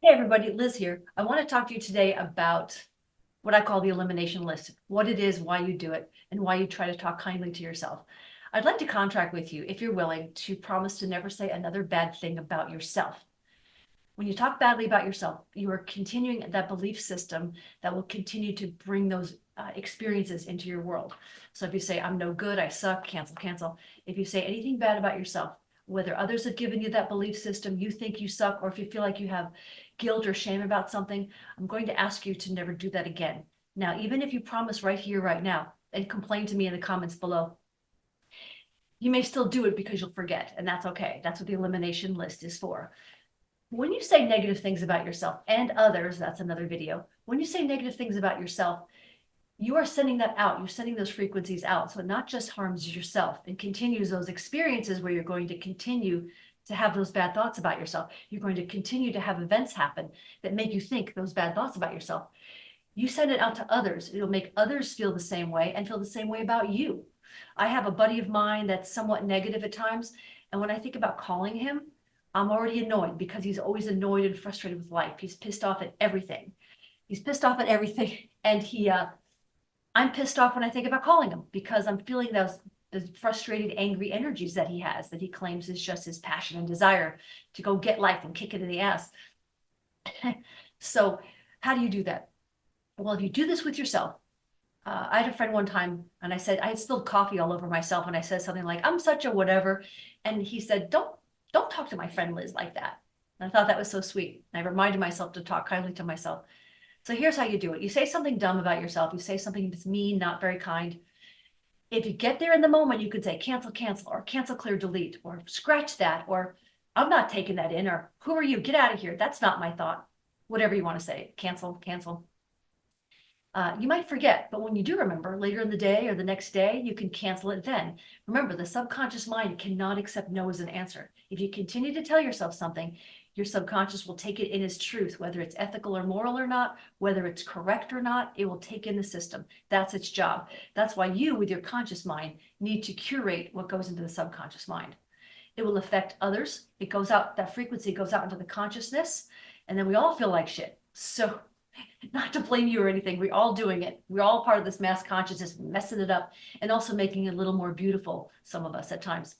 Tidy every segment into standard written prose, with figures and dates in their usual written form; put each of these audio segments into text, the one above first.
Hey everybody, Liz here. I want to talk to you today about what I call the elimination list, what it is, why you do it, and why you try to talk kindly to yourself. I'd like to contract with you, if you're willing, to promise to never say another bad thing about yourself. When you talk badly about yourself, you are continuing that belief system that will continue to bring those experiences into your world. So if you say, I'm no good, I suck, cancel, cancel. If you say anything bad about yourself, whether others have given you that belief system, you think you suck, or if you feel like you have guilt or shame about something, I'm going to ask you to never do that again. Now, even if you promise right here, right now, and complain to me in the comments below, you may still do it because you'll forget, and that's okay. That's what the elimination list is for. When you say negative things about yourself and others, that's another video. When you say negative things about yourself, you are sending that out. You're sending those frequencies out. So it not just harms yourself and continues those experiences where you're going to continue to have those bad thoughts about yourself. You're going to continue to have events happen that make you think those bad thoughts about yourself. You send it out to others. It'll make others feel the same way and feel the same way about you. I have a buddy of mine that's somewhat negative at times. And when I think about calling him, I'm already annoyed because he's always annoyed and frustrated with life. He's pissed off at everything. He's pissed off at everything. And I'm pissed off when I think about calling him because I'm feeling those frustrated, angry energies that he has, that he claims is just his passion and desire to go get life and kick it in the ass. So how do you do that? Well, if you do this with yourself, I had a friend one time and I said, I had spilled coffee all over myself. And I said something like, I'm such a whatever. And he said, don't talk to my friend Liz like that. And I thought that was so sweet. And I reminded myself to talk kindly to myself. So here's how you do it. You say something dumb about yourself. You say something that's mean, not very kind. If you get there in the moment, you could say cancel, cancel, or cancel, clear, delete, or scratch that, or I'm not taking that in, or who are you? Get out of here. That's not my thought. Whatever you want to say, cancel, cancel. You might forget, but when you do remember later in the day or the next day, you can cancel it then. Remember, the subconscious mind cannot accept no as an answer. If you continue to tell yourself something, your subconscious will take it in as truth, whether it's ethical or moral or not, whether it's correct or not, it will take in the system. That's its job. That's why you, with your conscious mind, need to curate what goes into the subconscious mind. It will affect others. It goes out, that frequency goes out into the consciousness, and then we all feel like shit. So not to blame you or anything, we're all doing it. We're all part of this mass consciousness, messing it up and also making it a little more beautiful, some of us at times.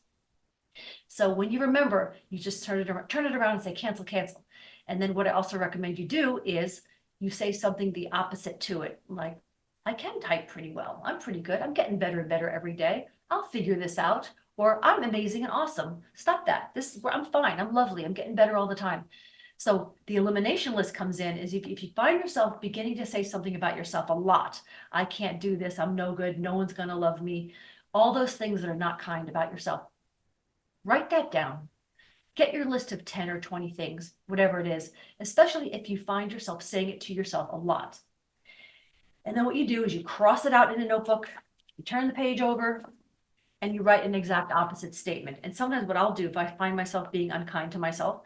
So when you remember, you just turn it around and say cancel, cancel. And then what I also recommend you do is you say something the opposite to it. Like, I can type pretty well. I'm pretty good. I'm getting better and better every day. I'll figure this out. Or I'm amazing and awesome. Stop that. This is where I'm fine. I'm lovely. I'm getting better all the time. So the elimination list comes in is if you find yourself beginning to say something about yourself a lot, I can't do this, I'm no good, no one's going to love me, all those things that are not kind about yourself. Write that down. Get your list of 10 or 20 things, whatever it is, especially if you find yourself saying it to yourself a lot. And then what you do is you cross it out in a notebook, you turn the page over, and you write an exact opposite statement. And sometimes what I'll do if I find myself being unkind to myself,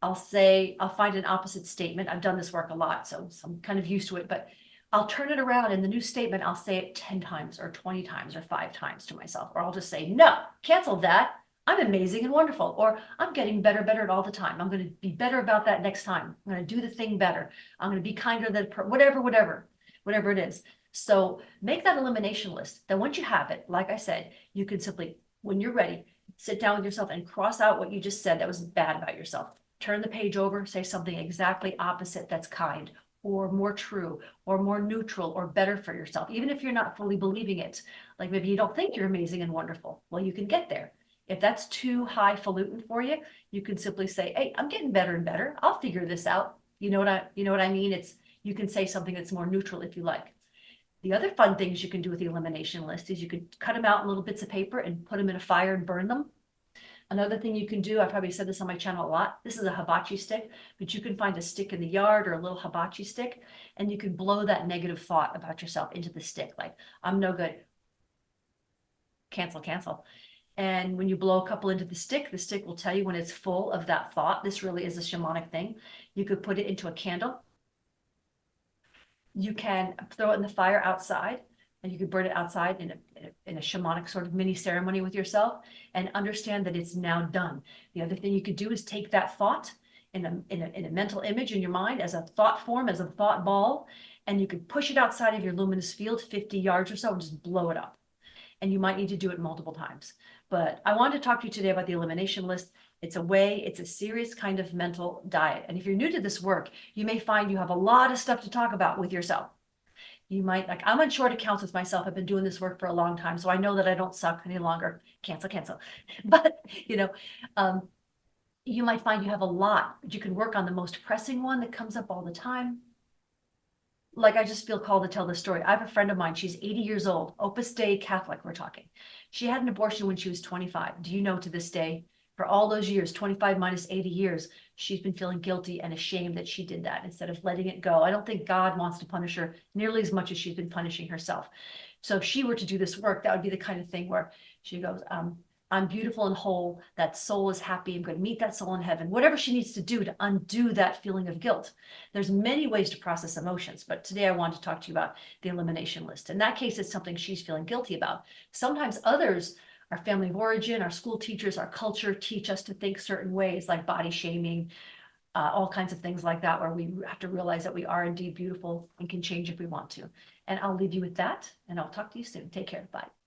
I'll find an opposite statement. I've done this work a lot, so I'm kind of used to it, but I'll turn it around in the new statement. I'll say it 10 times or 20 times or 5 times to myself, or I'll just say, no, cancel that. I'm amazing and wonderful, or I'm getting better at all the time. I'm going to be better about that next time. I'm going to do the thing better. I'm going to be kinder than whatever it is. So make that elimination list. Then once you have it, like I said, you can simply, when you're ready, sit down with yourself and cross out what you just said that was bad about yourself. Turn the page over, say something exactly opposite that's kind or more true or more neutral or better for yourself, even if you're not fully believing it. Like maybe you don't think you're amazing and wonderful. Well, you can get there. If that's too highfalutin for you, you can simply say, hey, I'm getting better and better. I'll figure this out. You know what I mean? You can say something that's more neutral if you like. The other fun things you can do with the elimination list is you could cut them out in little bits of paper and put them in a fire and burn them. Another thing you can do, I've probably said this on my channel a lot, this is a hibachi stick, but you can find a stick in the yard or a little hibachi stick, and you can blow that negative thought about yourself into the stick, like, I'm no good. Cancel, cancel. And when you blow a couple into the stick will tell you when it's full of that thought. This really is a shamanic thing. You could put it into a candle. You can throw it in the fire outside, and you could burn it outside in a shamanic sort of mini ceremony with yourself and understand that it's now done. The other thing you could do is take that thought in a mental image in your mind as a thought form, as a thought ball, and you can push it outside of your luminous field 50 yards or so and just blow it up. And you might need to do it multiple times. But I wanted to talk to you today about the elimination list. It's a serious kind of mental diet. And if you're new to this work, you may find you have a lot of stuff to talk about with yourself. You might, like, I'm on short accounts with myself. I've been doing this work for a long time, so I know that I don't suck any longer. Cancel. But, you might find you have a lot, but you can work on the most pressing one that comes up all the time. Like, I just feel called to tell this story. I have a friend of mine, she's 80 years old, Opus Dei Catholic, we're talking. She had an abortion when she was 25. Do you know, to this day, for all those years, 25 minus 80 years, she's been feeling guilty and ashamed that she did that instead of letting it go. I don't think God wants to punish her nearly as much as she's been punishing herself. So if she were to do this work, that would be the kind of thing where she goes, I'm beautiful and whole. That soul is happy. I'm going to meet that soul in heaven. Whatever she needs to do to undo that feeling of guilt. There's many ways to process emotions, but today I want to talk to you about the elimination list. In that case, it's something she's feeling guilty about. Sometimes others, our family of origin, our school teachers, our culture teach us to think certain ways, like body shaming, all kinds of things like that, where we have to realize that we are indeed beautiful and can change if we want to. And I'll leave you with that, and I'll talk to you soon. Take care. Bye.